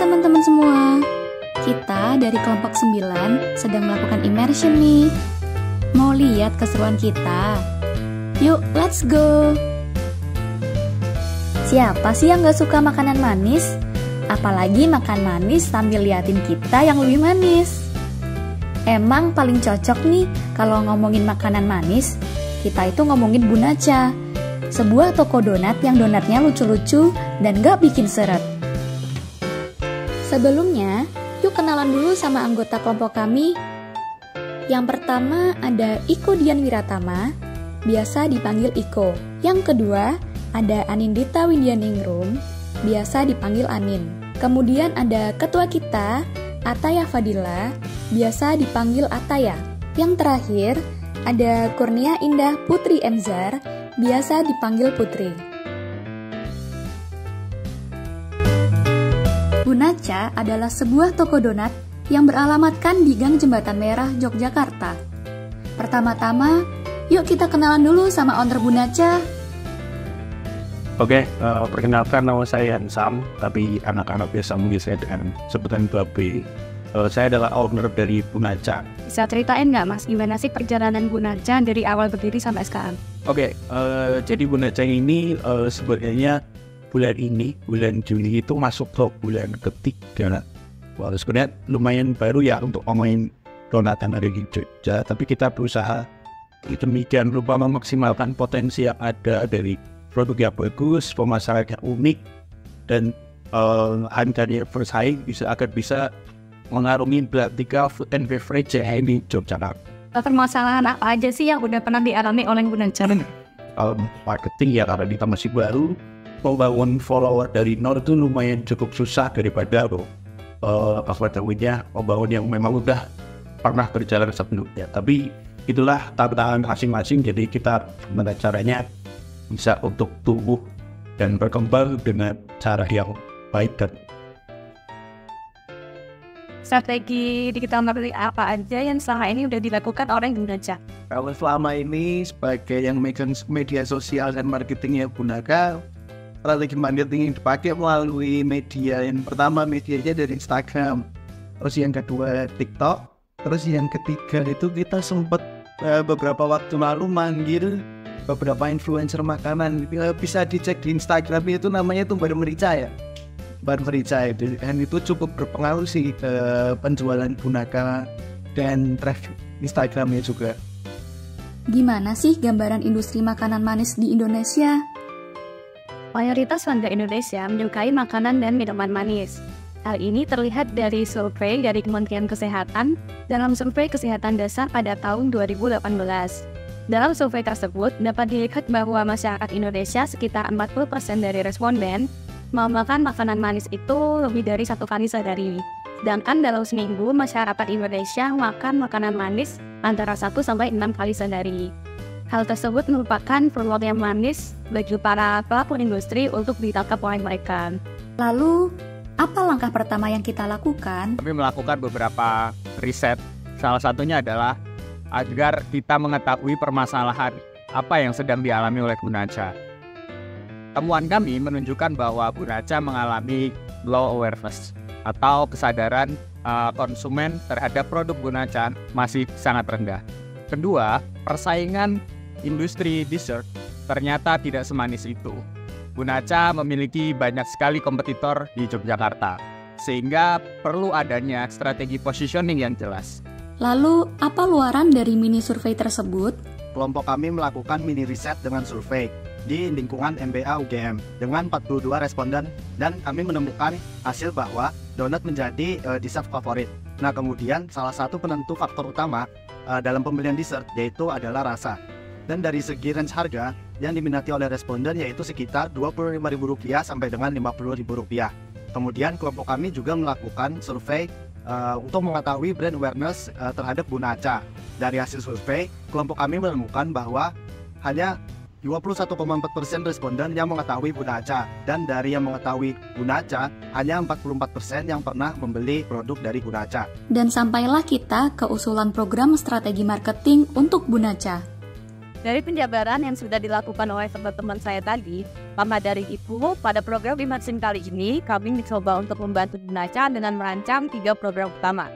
teman-teman semua. Kita dari kelompok 9 sedang melakukan immersion nih. Mau lihat keseruan kita? Yuk, let's go! Siapa sih yang gak suka makanan manis? Apalagi makan manis sambil liatin kita yang lebih manis. Emang paling cocok nih kalau ngomongin makanan manis, kita itu ngomongin Bunacha, sebuah toko donat yang donatnya lucu-lucu dan gak bikin seret. Sebelumnya, yuk kenalan dulu sama anggota kelompok kami. Yang pertama ada Iko Dian Wiratama, biasa dipanggil Iko. Yang kedua ada Anindita Windianingrum, biasa dipanggil Anin. Kemudian ada ketua kita, Ataya Fadila, biasa dipanggil Ataya. Yang terakhir ada Kurnia Indah Putri Emzar, biasa dipanggil Putri. Bunacha adalah sebuah toko donat yang beralamatkan di Gang Jembatan Merah, Yogyakarta. Pertama-tama, yuk kita kenalan dulu sama owner Bunacha. Oke, perkenalkan nama saya Hansam, tapi anak-anak biasa manggil saya dengan sebutan Babe. Saya adalah owner dari Bunacha. Bisa ceritain nggak Mas, gimana sih perjalanan Bunacha dari awal berdiri sampai sekarang? Oke, jadi Bunacha ini sebenarnya bulan Juli itu masuk ke bulan ketiga. Wah, sebenarnya lumayan baru ya untuk ngomongin donat yang ada di Jogja, tapi kita berusaha demikian rupa memaksimalkan potensi yang ada dari produk yang bagus, pemasaran yang unik, dan harganya bersaing agar bisa mengarungi Belantika Food and Beverage yang di Yogyakarta. Permasalahan apa aja sih yang udah pernah dialami oleh Bunacha? Marketing ya, karena kita masih baru, membangun follower dari nol itu lumayan cukup susah daripada membangun yang memang udah pernah berjalan sebelumnya. Tapi itulah tantangan masing-masing, jadi kita gimana caranya bisa untuk tumbuh dan berkembang dengan cara yang baik. Dan strategi digital marketing apa aja yang selama ini udah dilakukan oleh Bunacha? Kalau selama ini sebagai yang megang media sosial dan marketingnya Bunacha, strategi marketing yang dipakai melalui media. Yang pertama medianya dari Instagram, terus yang kedua TikTok, terus yang ketiga itu kita sempat beberapa waktu lalu manggil beberapa influencer makanan. Bisa dicek di Instagram, itu namanya tuh Bar Merica ya, Bar Merica itu, dan itu cukup berpengaruh sih ke penjualan Bunacha dan traffic Instagramnya juga. Gimana sih gambaran industri makanan manis di Indonesia? Mayoritas warga Indonesia menyukai makanan dan minuman manis. Hal ini terlihat dari survei dari Kementerian Kesehatan dalam survei kesehatan dasar pada tahun 2018. Dalam survei tersebut, dapat dilihat bahwa masyarakat Indonesia sekitar 40% dari responden mau makan makanan manis itu lebih dari 1 kali sehari. Sedangkan dalam seminggu, masyarakat Indonesia makan makanan manis antara 1 sampai 6 kali sehari. Hal tersebut merupakan peluang yang manis bagi para pelaku industri untuk ditangkap oleh mereka. Lalu, apa langkah pertama yang kita lakukan? Kami melakukan beberapa riset. Salah satunya adalah agar kita mengetahui permasalahan apa yang sedang dialami oleh Bunacha. Temuan kami menunjukkan bahwa Bunacha mengalami low awareness atau kesadaran konsumen terhadap produk Bunacha masih sangat rendah. Kedua, persaingan industri dessert ternyata tidak semanis itu. Bunacha memiliki banyak sekali kompetitor di Yogyakarta, sehingga perlu adanya strategi positioning yang jelas. Lalu, apa luaran dari mini survei tersebut? Kelompok kami melakukan mini riset dengan survei di lingkungan MBA UGM dengan 42 responden, dan kami menemukan hasil bahwa donat menjadi dessert favorit. Nah, kemudian salah satu penentu faktor utama dalam pembelian dessert yaitu adalah rasa. Dan dari segi range harga yang diminati oleh responden yaitu sekitar Rp25.000 sampai dengan Rp50.000. Kemudian kelompok kami juga melakukan survei untuk mengetahui brand awareness terhadap Bunacha. Dari hasil survei, kelompok kami menemukan bahwa hanya 21,4% responden yang mengetahui Bunacha, dan dari yang mengetahui Bunacha hanya 44% yang pernah membeli produk dari Bunacha. Dan sampailah kita ke usulan program strategi marketing untuk Bunacha. Dari penjabaran yang sudah dilakukan oleh teman-teman saya tadi, maka dari itu, pada program Immersion kali ini, kami mencoba untuk membantu Bunaca dengan merancang 3 program utama.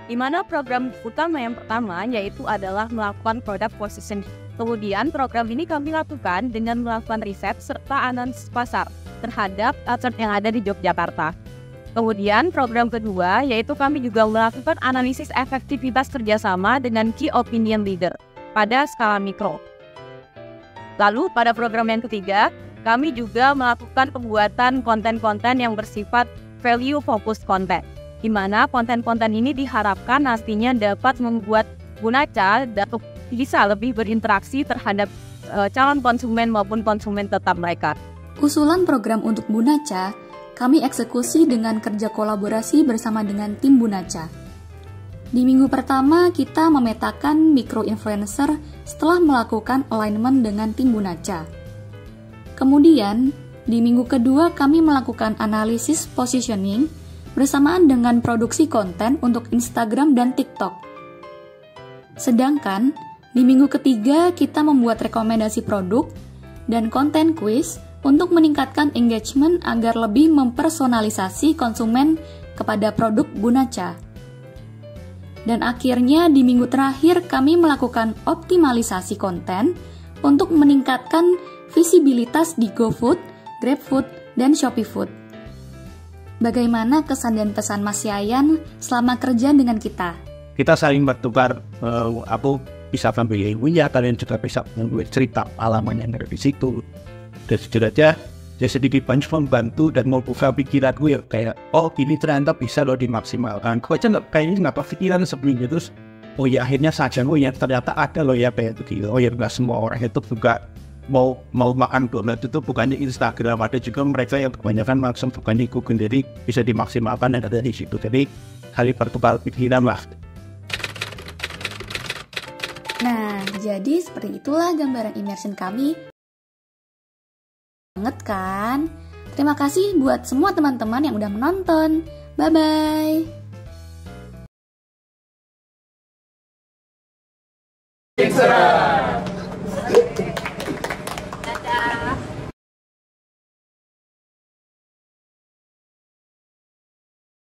Di mana program utama yang pertama yaitu adalah melakukan product positioning. Kemudian program ini kami lakukan dengan melakukan riset serta analisis pasar terhadap outlet yang ada di Yogyakarta. Kemudian program kedua yaitu kami juga melakukan analisis efektivitas kerjasama dengan key opinion leader pada skala mikro. Lalu pada program yang ketiga, kami juga melakukan pembuatan konten-konten yang bersifat value focused content, di mana konten-konten ini diharapkan nantinya dapat membuat Bunaca dapat bisa lebih berinteraksi terhadap calon konsumen maupun konsumen tetap mereka. Usulan program untuk Bunaca kami eksekusi dengan kerja kolaborasi bersama dengan tim Bunaca. Di minggu pertama, kita memetakan micro-influencer setelah melakukan alignment dengan tim Bunaca. Kemudian, di minggu kedua kami melakukan analisis positioning bersamaan dengan produksi konten untuk Instagram dan TikTok. Sedangkan, di minggu ketiga kita membuat rekomendasi produk dan konten quiz untuk meningkatkan engagement agar lebih mempersonalisasi konsumen kepada produk Bunaca. Dan akhirnya di minggu terakhir kami melakukan optimalisasi konten untuk meningkatkan visibilitas di GoFood, GrabFood, dan ShopeeFood. Bagaimana kesan dan pesan Mas Yayan selama kerja dengan kita? Kita saling bertukar, aku bisa ambil ilmunya, kalian juga bisa membuat cerita pengalaman yang dari situ. Dan setidaknya ya sedikit banyak membantu dan membuka pikiran gue ya, kayak oh ini ternyata bisa loh dimaksimalkan. Gue aja kayaknya nggak kepikiran sebelumnya, terus oh ya akhirnya saja oh ya ternyata ada loh ya kayak begitu. Oh ya nggak semua orang itu juga mau makan donat itu bukannya Instagram, ada juga mereka yang kebanyakan langsung bukannya Google, jadi bisa dimaksimalkan dan ada di situ. Jadi kali bertukar pikiran lah. Nah, jadi seperti itulah gambaran immersion kami. Banget kan? Terima kasih buat semua teman-teman yang udah menonton. Bye-bye.